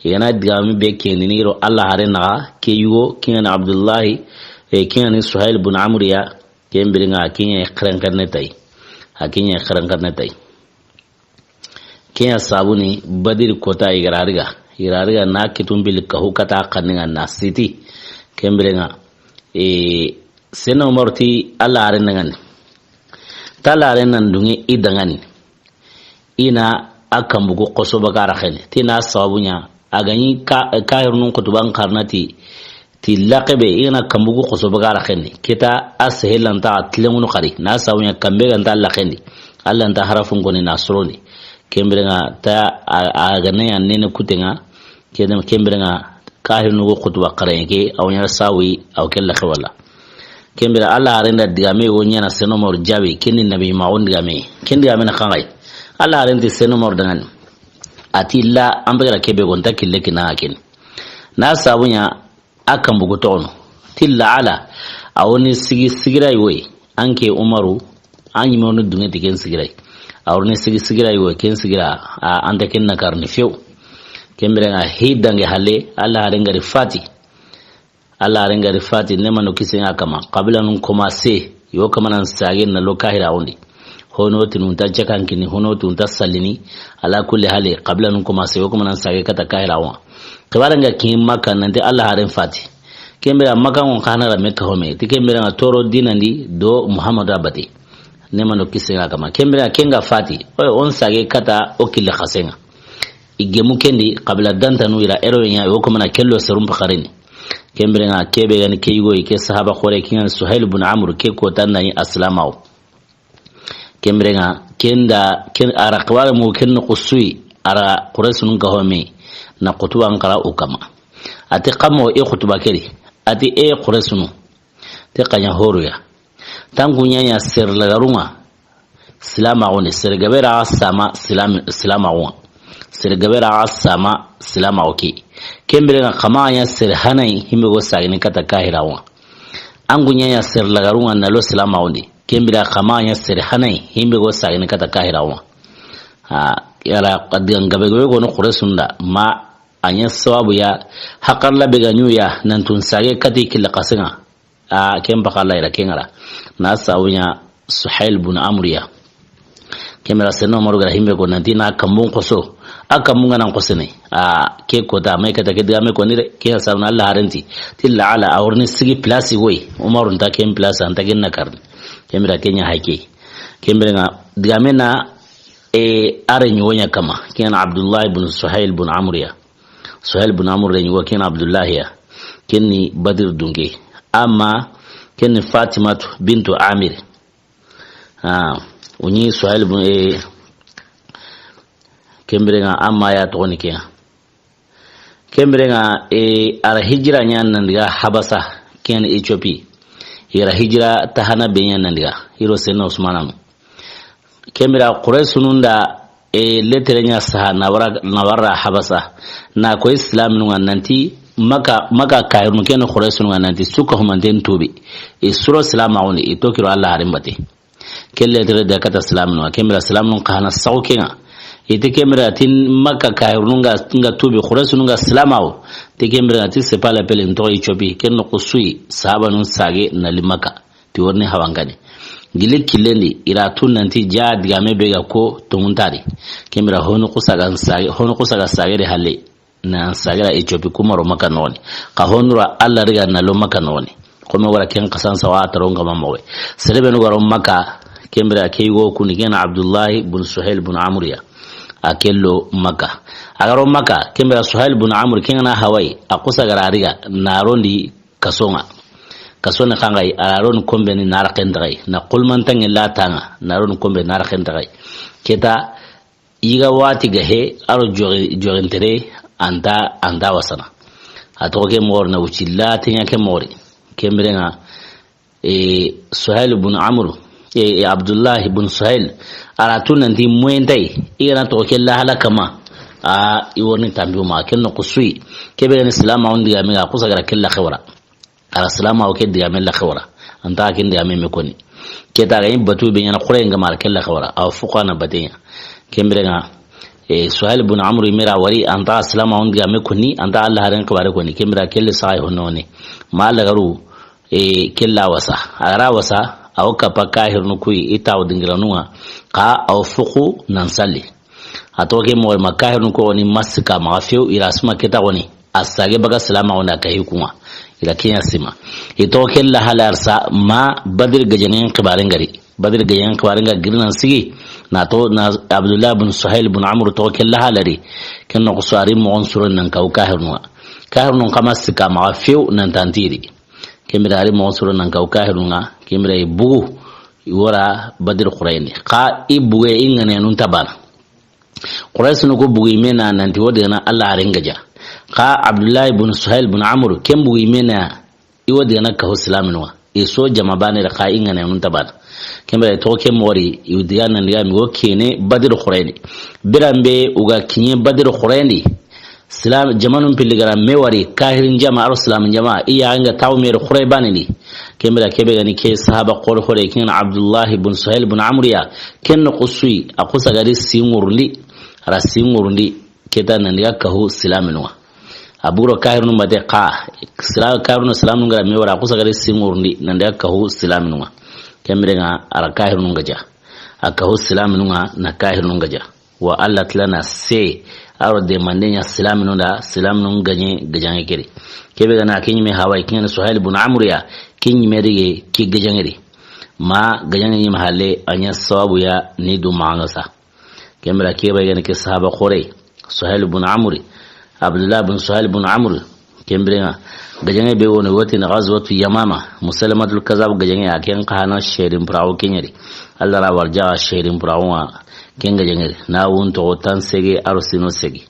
Yana adiamin be keni niro Allah harena ke yugo kenya Abdullah kenya ni Suhail bin Amr ya kembiringa kinya kharankar tai kinya sabuni badir kota irariga na kitumbil ka hukata kaninga na city kembiringa seno morti Allah arenangan talare nan dungi idangani ina akambugo qosoba karakhene tina sabunya agani kairun kutuban karnati ti laqabe ina kambugo qosoba karakhene kita ashelan ta atlemunu khari na sabunya kambe ganta laqendi Allah nta harafun goni nasroni kembirenga ta agane annene kutenga kedam kembirenga kahinu kutuba qarenke awnya sawi aw kella khawala kembira Allah arenda digame wonya na senomor jawi kenin nabi maun digame kendi digame na khangai Allah arenda senomor dangan atilla ambira kebe gonta kille kina akin na sabunya akan bugu tono tilla ala awoni sigirai we anke Umaru anyi monu dunga tiken sigirai awoni sigirai we ken sigira anda ken na karni few kembira nga hidange hale Allah arenga rifati Allah arenga rifati nema no kisenga kama kabila nun komase yo kama nan sage na lokahira undi hono tinun ta jakan kini hono tun ta salini ala kulli hali kabila nun komase yo kama nan sage kata kahira wa kabaranga kin maka nan de Allah aren fati kembira maka on kana ra mekka home ti kembira nga toro dinandi do Muhammadu abati nema no kisenga kama kembira kenga fati on sage kata okille khasenga igemu kendi kabila dantanu ira ero nya yo kama na kello serum pakharini kembrenga kebe gani keygo ke sahaba khore kingan Suhail ibn Amr ke ko tanani aslamao kembrenga ken ara qawala mu ken qusui ara qurasun ka home na qutuba ankara ukama ati qamo e qutuba keri ati e qurasunu te kanya horuya tangunya ya ser lagaruma silama one ser gabera asama silama one ser gabera asama silama oki kembere nga kama ya ser hanai himbe go sagini kata kahirawa angunya ya ser lagarunga na lo salama ondi kembere kama ya ser hanai himbe go sagini kata kahirawa yara qadiyan gabe go no qurasunda ma anya sawabu ya hakar la bega nyuya nan tun sage kati kila qasinga kemba kala ira kengara na sawunya Suhail ibn Amr kembere seno maruga himbe go nantina kambun qoso akamunga nan qosene ke ko da mai kata ke digame ko nire ke sarna Allah haranti tilla ala awrni sigi place goy Umar nta ken place anta ken nakar kemira kenya hake kemira nga digame na arenyi wonya kama ken Abdullah ibn Suhail ibn Amr Suhail ibn Amr renyi wo ken Abdullah ya kenni Badr dunge amma ken Fatima bintu Amir unyi Suhail ibn kembrenga amma ya toni ke kembrenga ara hijra nyan nandiga habasa ken Ethiopia ira hijra tahana benyan nandiga hiro seno Usmanam kembra quraisununda leterenya saha nawara habasa na ko islam nu nanti maka kayrun ken quraisunun nanti suka humanten tobi suro islam awni itokiro Allah harimbate kelle tere da kata islam nu kembra islam nu kana saukenga ite kemera tin maka kairunga nga tubi khurasunga salamao te kemera ti se pala pele ndo Ethiopia ken no kusui sahaba nun sage na limaka ti wonni hawangani gile kilendi ira tunanti ja digame bega ko tumuntari kemera hono kusaga sage de halle na sage la Ethiopia kuma ro maka noni ka honura Allah riga na lo maka noni kuma wara ken kasan sawa taronga mamawe selebe no garo maka kembra kaygo kuni gena Abdullah ibn Suhail ibn Amr ya akello Makka agaro Makka kembra Suhail ibn Amr kengana hawai akusa garariga narondi kasonga kasona kangai aron kombe ni nar kendrai na kulman tan illa tanga naron kombe nar kendrai keta iga wati gahe aro jogentere anda wasana atoke mor na uchilla tinya ke mori kembrenga Suhail ibn Amr Abdullah ibn Suhail aratun nanti muentai igana toke la halakama iwoni tambiyo ma kenno kusui kebe ni salama undi ya mega kusa gara kella khawra ala salama o keddi ya mella khawra anta kindi ya meme koni keta ga batu be yana khore ngama kella khawra aw fuqana badenya kembrenga Suhail ibn Amr mira wari anta salama undi ya me koni anta Allah haran kabare koni kembra kelle sai honone mala garu kella wasa ara wasa aw kapa kahir nukui itaw dingiranua ka aw fuqu nan salli atoke mo makahir nuko ni masika mafio irasma keta woni asage baga salama ona kahikuma ila kinya sima itoke la halarsa ma badir gajanen kibarin gari badir gajanen kibarin ga girnan sigi na to na Abdullah ibn Suhail ibn Amr to ke la halari kenno ko sari mo on surun nan kaw kahir nun kama sika mafio nan tantiri kemira mo on surun nan kaw kahir nunga kemira bugu wora badir qurayni ka ibuwe ingane nun tabana Quraysh nuko bugi mena nanti wodena Allah arengaja ka Abdullah ibn Suhail ibn Amr kem bugi mena iwodena ka islaminwa iso jama bane da ka ingane nun tabana kembe to kem wori iwdiana ndiga mi wokene badir qurayni birambe uga kinye badir qurayni islam jamanun pilligara mewari kahirin jama ar-islam jama iya anga tawmer quray banini kembe kebe gani ke sahaba qor qore kin Abdullah ibn Suhail ibn Amr ya ken qusui akusa gari singurli rasingurli ketan ndiga kahu islaminwa aburo kahirun made qa islam kahirun islamun gara mewara akusa gari singurli ndiga kahu islaminwa kembe nga ara kahirun gaja akahu islaminwa na kahirun gaja wa Allah tlana se aro de mandenya silaminu da silaminu ganye kiri kebe gana kinyi me hawai kinyi Suhail ibn Amr ya kinyi me rige ki gajangiri ma gajangi mahalle anya sawabu ya ni du maangasa kembra kebe gana ke sahaba khore Suhail ibn Amr Abdullah ibn Suhail ibn Amr kembra gajangi be woni woti na ghazwatu Yamama musalamatul kazab gajangi aken kahana sherin prawo kinyari Allah ra warja sherin prawo kenga jangere na wunto tan sege arusino sege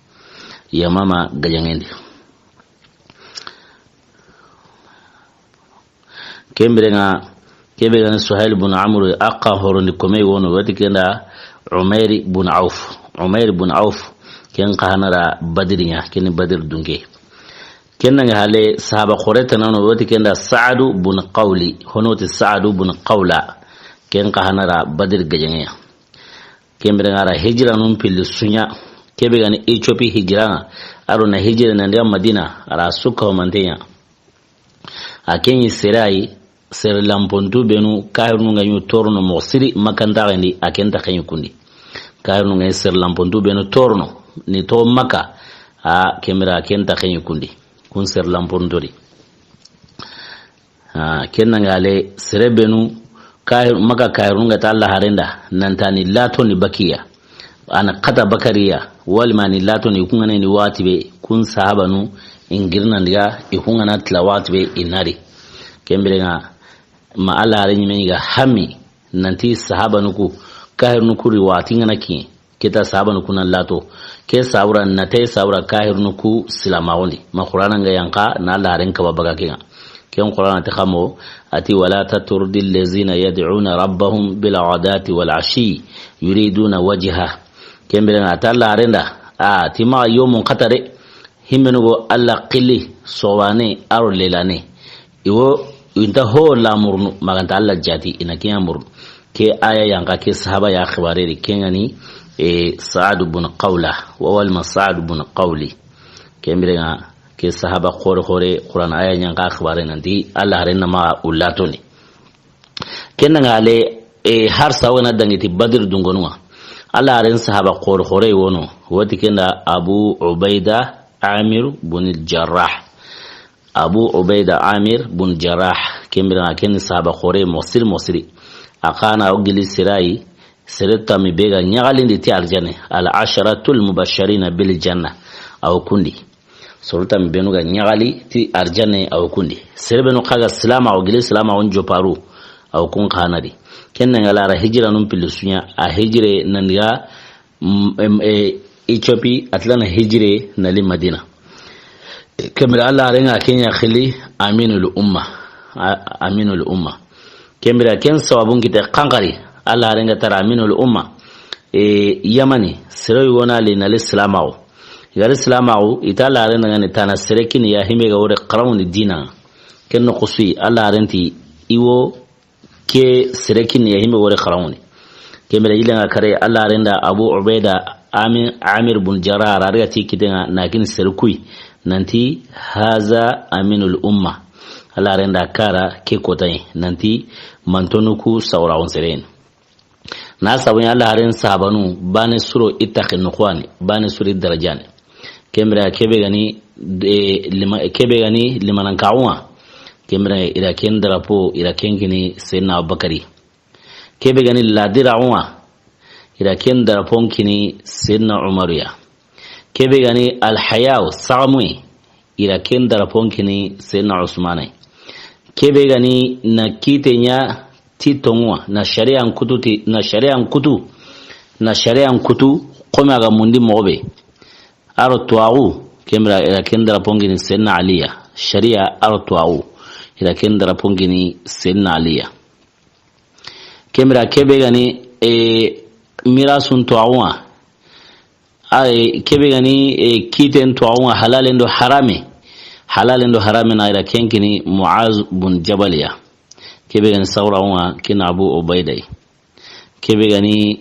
Yamama gajangende kebe gana Suhail ibn Amr aqqa horondi kome wono wati kenda Umair ibn Auf ken qahanara badrinya ken badr dunge kenna hale sahaba khoreta nano wati kenda Sa'd ibn Qawli honoti Sa'd ibn Qawla ken qahanara badr gajangya kembere ngara hijra num pil sunya kebe gani Ethiopia hijra aro na hijra na ndia Madina ara suka o mantenya akenyi serai ser lampontu benu kairnu nganyu torno mosiri makanda ndi akenta kanyu kundi kairnu ngai ser lampontu benu torno ni to maka a kemera akenta kanyu kundi kun ser lampontori kenna ngale sere benu maka kairun ga Allah harenda nan tani latoni bakiya ana kata bakariya walmani latoni kungana ni watibe kun sahabanu ingirna ndiga ikungana tlawatibe inari kembrenga ma Allah harenyi menga hami nanti sahabanu ku kairun ku riwati ngana ki kita sahabanu kunan lato ke saura natai saura kairun ku silamawli ma qur'ana nga yanka na Allah harenka babaga kinga كم قرآن تخمو أتي ولا تطرد الذين يدعون ربهم بالعادات والعشي يريدون وجهه كم بلنا تلا رندا تما يوم قطر هم نقول الله قلي صواني أو ليلاني يو ينتهو لا مرن ما كان الله جاتي إنك يا مرن كي آية ينقى كي صحابة يا خباري كينغني سعد بن قولة وأول ما سعد بن قولي كم بلنا ke sahaba khore Qur'an aya nyanga akhbare nanti Allah harenna ma ulatoni kenna ngale har sawana dangiti Badr dungonwa Allah haren sahaba khore wono wati kenda Abu Ubaida Amir bin al-Jarrah Abu Ubaida Amir bin Jarrah kembira ken sahaba khore mosiri akana ogili sirai sereta mi bega nyagalindi ti aljane al asharatul mubashirina bil janna aw kundi sorta mi benuga nyagali ti aljane aw kundi serebenu kaga salama ogili salama on joparu aw kun kanadi kenna ngala hijra num pilusunya a hijre nandiga Ethiopia atlana hijre nali Madina kemira Allah renga Kenya khili aminul umma kemira ken sawabun kita kankari Allah renga tara aminul umma Yamani sere wona le nali islamao yar islamao itala renga ngani tana serekin ya himega wore qarawni dina ken no qusi Allah renti iwo ke serekin ya himega wore qarawni kemira ilenga kare Allah renda Abu Ubaida Amir bin Jarrah rariyati kidenga nakin serkui nanti haza aminul umma Allah renda kara ke kotai nanti mantonuku sawrawon seren na sabun Allah ren sabanu bane suro ittaqin nuqwani bane suri darajani kemra kebe gani limanan kauma kemra ira ken drapo ira ken gini sayyidina Abubakari kebe gani ladirawa ira ken drapon kini sayyidina Umaruya kebe gani alhayaw samui ira ken drapon kini sayyidina Usmanai kebe gani na kitenya titongwa na shari'an kutu koma ga mundi mobe artuau kemra ila kendra pongini senna aliya sharia artuau ila kendra pongini senna aliya kemra kebe gani mirasun tuawa kebe gani kiten tuawa halalendo harame na ila kenkini Muaz bin Jabaliya kebe gani sawrawa kina Abu Ubaidai kebe gani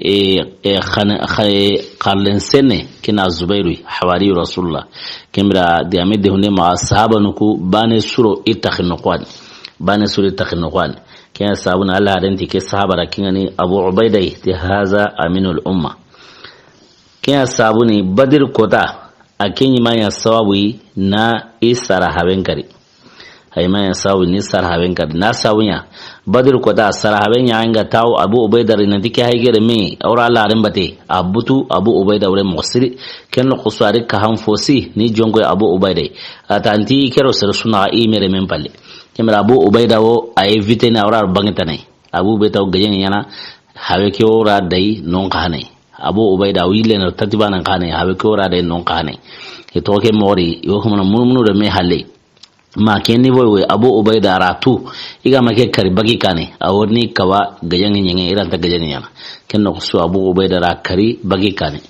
qarlen sene kina Zubairu hawari Rasulullah kemra diamede hunde ma sahaba nuku bane suro itakhinuqan kena sabuna Allah renti ke sahaba rakingani Abu Ubaidai ti haza aminul umma kena sabuni Badr kota akenyi maya sawawi na isara habenkari haymaya sawi ni sarhabenkari na sawunya Badr kota sarhabenya anga taw Abu Ubaida rinatike haygere me awra Allah rembate abutu Abu Ubaida ure musiri kenno qusari ka hanfosi ni jongo Abu Ubaida atanti kero sir suna imere mempalle kemra Abu Ubaida wo ay vitene awra bangitane Abu Ubaida gayen yana haweke ora dai non kane Abu Ubaida wile na tatibana kane haweke ora dai non kane itoke mori yo kuma mununu de me halle ma kenni boy Abu Ubaida ratu iga make kari bagi kane awoni kawa gayen nyenge iranta gayen yana kenno su Abu Ubaida ra kari bagi kane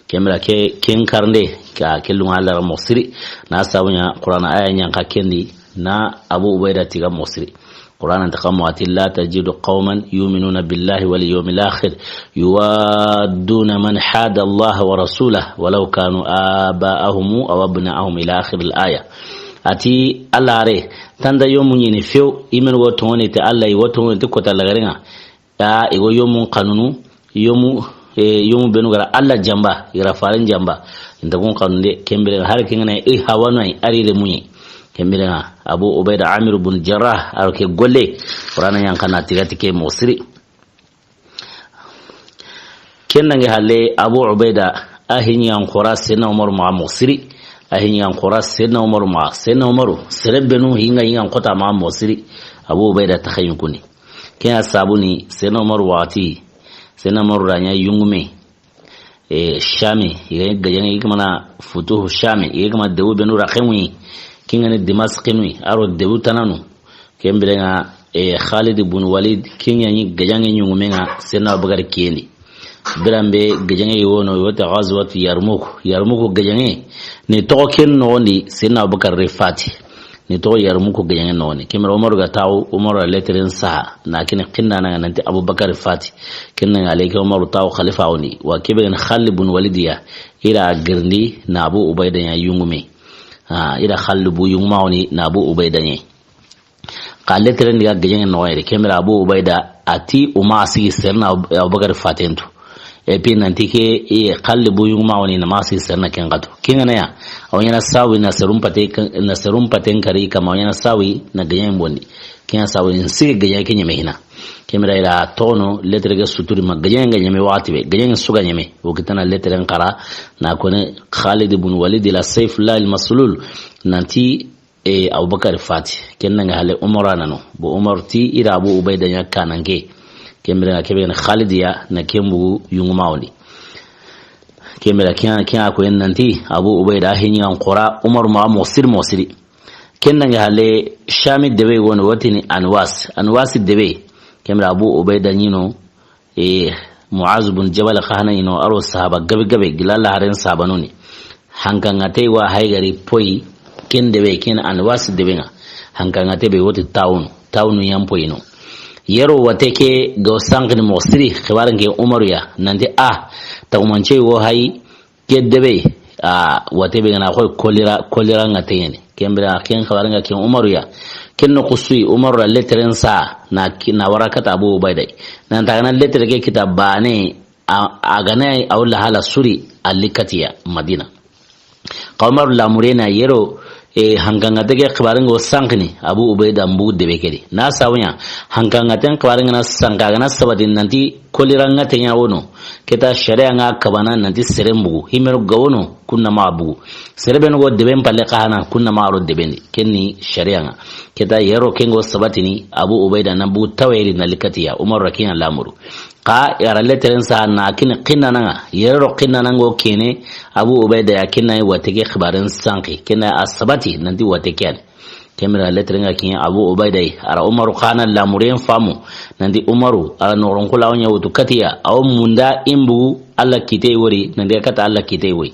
kemra ke ken karnde ka kellu ala musiri na sabunya Qur'an aya nyanka kendi na Abu Ubaida tiga musiri Qur'an taqamwati la tajidu qauman yu'minuna billahi wal yawmil akhir yuwadduna man hada Allah wa rasulahu walau kanu aba'ahum aw abna'ahum ila akhir al-aya ati alare tanda yomu nyini few imen woto woni te Allah woto woni te kota lagarenga ya ego yomu kanunu yomu benu gara Allah jamba ira faran jamba inda gon kanunde kembere har kingana hawanai arire munyi kembere Abu Ubaida Amir bin Jarrah arke golle qur'ana yankana tigatike musiri kennange halle Abu Ubaida ahinyan khurasi na Umar ma musiri ahinyan quras sayyidina Umar serebenu hinga kota ma musiri Abu Ubaida takhayyun kuni kaya sabuni sayyidina Umar wati sayyidina Umar ranya yungume Shami gajan igmana futuhu Shami igma dewu benu rakhimi kingani Damascus aro dewu tananu kembelenga Khalid ibn Walid kinyani gajan yungume nga sayyidina Abubakar kiyeni birambe gajange wono wata ghazwat yarmuk gajange ni token noni sayyidina Abubakar rifati ni to yarmuk gajange noni kimar Umar ga taw Umar letrin sa na kin qinna na nanti Abubakar rifati kinna alayka Umar taw khalifa woni wa kiben Khalid ibn Walidiya ila girndi na Abu Ubaida ya yungume ila Khalid bu yungma woni na Abu Ubaida ne qaletrin diga gajange noni kimar Abu Ubaida ati umasi sayyidina Abubakar fatentu epi nantike qalbu yuma woni namasi serna kengato kingana ya awanyana sawi na serum paten kari kama awanyana sawi na ganyen bondi kina sawi nsige ganya kenye mehina kemira ila tono letre ga suturi magajenga nyame wati be gajenga suga nyame wokitana letre ngara na kone Khalid ibn Walid ila Saifullah al-Maslul nanti Abubakar fati kenna hale Umar nano bo Umar ti ira Abu Ubaida nya kanange kemira kebe Khalid ya na kembu yungumawli kemira kya ko nanti Abu Ubaida hinya qura Umar ma mosiri kenna hale Shamid debe won watini Anwas debe kemira Abu Ubaida nyino Muaz bin Jabal khana ino aro sahaba gabe gilalla haren sabanoni hankangate wa haigari poi ken debe ken Anwas debe nga hankangate be woti taunu yampo ino yero wateke go sangni mosiri khibarange Umar ya nandi ta umanche wo hay kedebe watebe na ko kolira ngate yene kembra ken khibaranga ken Umar ya ken no kusui Umar letren sa na warakata Abu Ubaida nan ta kana letre ke kitabane agane awla hala suri alikatiya Madina qamar la murena yero hanganga tege khibarango sangni Abu Ubaida mbu debe kedi na sawnya hanganga ten khibaranga na sanganga na sabadin nanti koliranga tenya wono keta sharia nga kabana nanti serembu himero gawono kunna mabu serebe no debe palle kana kunna maro debe kenni sharia nga keta yero kengo sabatini Abu Ubaida na bu taweli na likatiya Umar rakina lamuru ka yara leteren sa na kin qinna nga yero qinna ngo kene Abu Ubaida ya kinna watege khibaran sanki kena asabati nanti wateke kemira leteren ga kin Abu Ubaida ara Umar khana lamuren famu nanti Umaru ara noron kula onya wutu katiya aw munda imbu Allah kite wori nanti kata Allah kite wori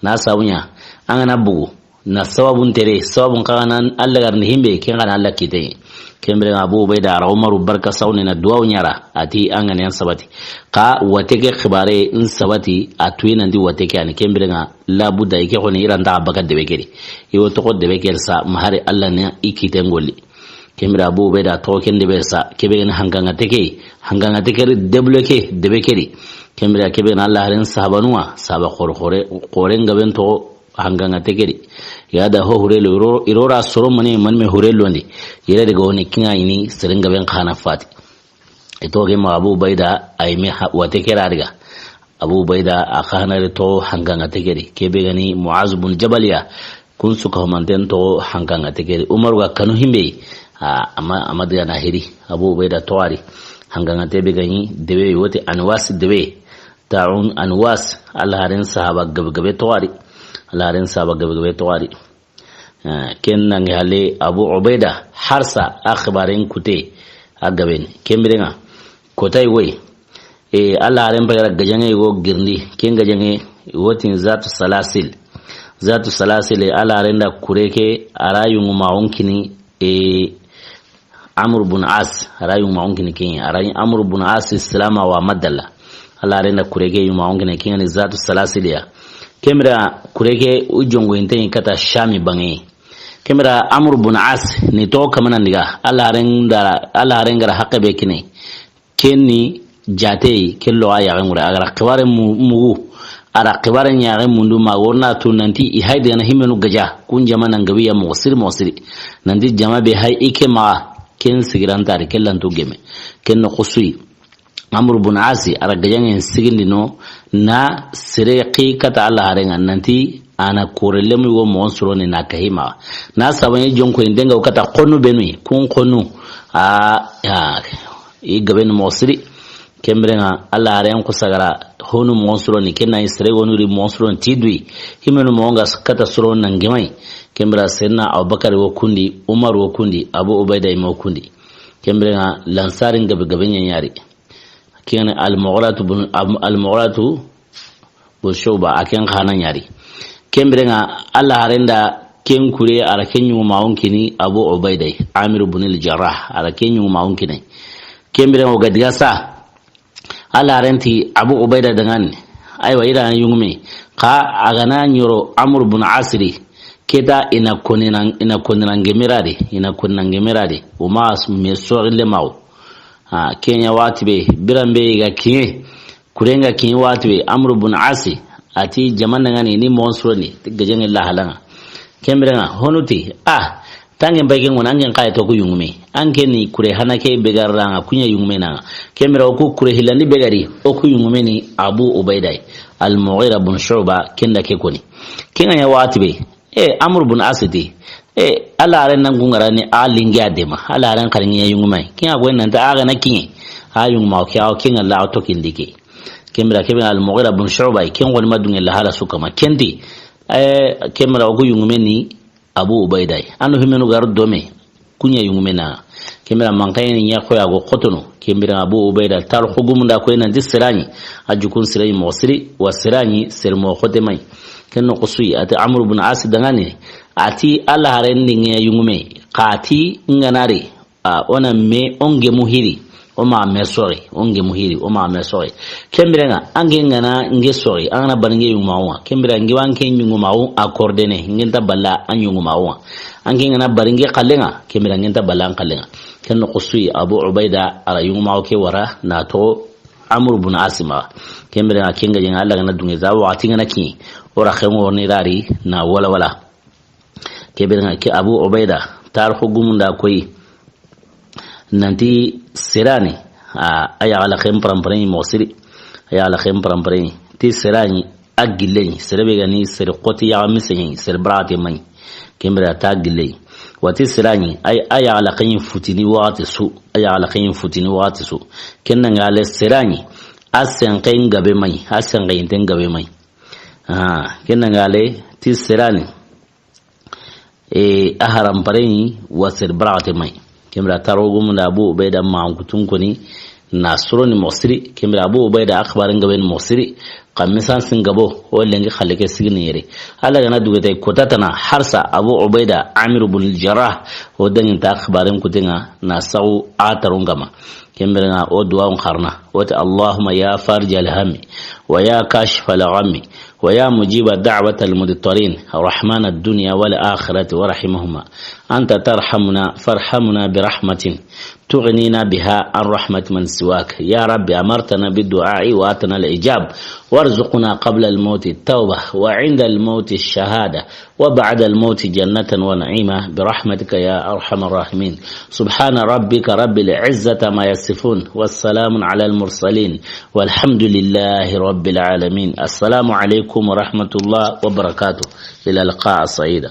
na sawunya angana bugu na sababun tere sababun kana Allah garni himbe ken kana Allah kite kemre Abu Ubaida ara Umaru barka sawni na duwa nyara ati angane sabati ka wateke khibare in sabati atwina ndi wateke ani kemre nga la budda yake ko ni iranda baka de bekeri iwo to ko de beker sa mahari Allah ne ikite ngoli kemre Abu Ubaida to ken de bersa kebe ne hanganga teke debloke de bekeri kemre kebe na Allah ren sahabanwa sahaba khore ngaben to hanganga tekeri yada ho hurelo irora soro mane manme hurelo ndi yere daga woni kinga ini siringa ben khana fati ito ge ma Abu Ubaida ay me wate kera daga Abu Ubaida akhana to hanganga tekeri kebe gani Muaz bin Jabal ya kun suka manten to hanganga tekeri Umar ga kanu himbe amma daga na hiri Abu Ubaida tawari hanganga tebe gani debe wote Anwas debe ta'un Anwas alharin sahaba gabe tawari laren saba gabe tawari ken nan hale Abu Ubaida harsa akhbarin kute agaben kembirenga kotai wai Allah ren bagara gajange go girndi ken gajange wotin zatu salasil Allah ren da kureke arayun maunkini Amr ibn As arayun maunkini ken arayun Amr ibn As islama wa madalla Allah ren da kureke yun maunkini ken ni zatu salasil ya kemira kureke ujongo inteni kata Shami bangi kemira Amr ibn As ni to kamana ndiga Allah rengara hakabe kine kenni jatei kello aya ngura agara qibare mugu ara qibare nyaare mundu ma worna to nanti I hayde na himenu gaja kun jamana ngabiya mosiri nanti jama be hay ike ma ken sigirantari kellanto geme ken khusui Amr ibn As ara gajangen sigindi no na sireki kata Allah harenga nanti ana korelemu wo monsuro ni nakahima na sabanye jonko indenga ukata konu benui kun konu igaben mosiri kembrenga Allah haren ko sagara honu monsuro ni kenna isre wonuri monsuro tidwi himenu monga kata suro nangemai kembra senna Abubakar wo kundi Umar wo kundi Abu Ubaida mo kundi kembrenga lansarin gabe nyari kiyan al-Mughiratu bu Shuba aken khana nyari kembrenga Allah harenda ken kure ara kenyu maunkini Abu Ubaida Amir ibn al-Jarrah ara kenyu maunkini kembrenga gadigasa Allah harenti Abu Ubaida dangan aywa ira yungme ka agana nyoro Amr ibn Asri keda ina koninan gemirade uma me sorile maw Kenya watibe birambe ga kinye kurenga kinye watibe Amr ibn Asi ati jamana ngani ni monsro ni gajenga la halanga kembrenga honuti tangen baygen won angen kay to ko yungume anke ni kure hanake begaranga kunya yungume na kemira ko kure hilani begari o ko yungume ni Abu Ubaida al-Mughira bin Shu'ba kenda ke koni kinga ya watibe Amr bin Asidi ala ran nan gungara ni alingi adema ala ran karin ya yungume kinga go nan ta aga na kinye ayung ma kya kinga la to kindike kemira kemira al-Mughira bin Shu'ba kin wani madun la hala suka ma kendi kemira ko yungume ni Abu Ubaida anu himenu gar dome kunya yungmena kemira mankayen nya khoya go khotono kemira Abu Ubaida tar khugum da ko ina disrani ajukun sirai mosri wa sirani sir mo khote mai kenno qusui ati Amr ibn As dangane ati Allah haren ninge yungme qati nganari ona me onge muhiri o ma mesori onge muhiri o ma mesori kembira nga ange ngana nge sori angana bange yumawa kembira nge wanke nyumawa accordene ngenta balla anyumawa ange ngana baringe kallenga kembira ngenta balla kallenga kenno qusui Abu Ubaida ara yumawa ke wara na to Amr ibn Asima kembira kenga jenga Allah ngana dunge zawo atinga naki ora khemo ni rari na wala kembira ke Abu Ubaida tar hugumunda koy nanti serani aya ala khem prampare mosiri aya ala khem prampare ti serani agileni serebe gani ser qoti ya misenyi ser brate mani kembra ta gilei wati serani aya ala khem futini wati su aya ala khem futini wati su kenna ngale serani asen kain gabe mai asen kain ten gabe mai kenna ngale ti serani aharam pareni wa ser brate mai kemra tarogum da Abu Ubaida ma kutun koni nasroni mosri kemra Abu Ubaida akhbarin gaben mosri qamisan singabo wala ngi khalike signere ala gana dugate kotatana harsa Abu Ubaida Amir ibn al-Jarrah odan ta akhbarin kutinga nasau atarungama kemra na odwa kharna wata Allahumma ya farj al-hammi wa ya kashif al-ghammi ويا مجيب دعوة المضطرين رحمن الدنيا والآخرة ورحمهما أنت ترحمنا فارحمنا برحمة تغنينا بها عن رحمة من سواك يا رب أمرتنا بالدعاء وآتنا الإجاب وارزقنا قبل الموت التوبة وعند الموت الشهادة وبعد الموت جنة ونعيمة برحمتك يا أرحم الراحمين سبحان ربك رب العزة ما يصفون والسلام على المرسلين والحمد لله رب العالمين السلام عليكم ورحمة الله وبركاته إلى اللقاء سعيدا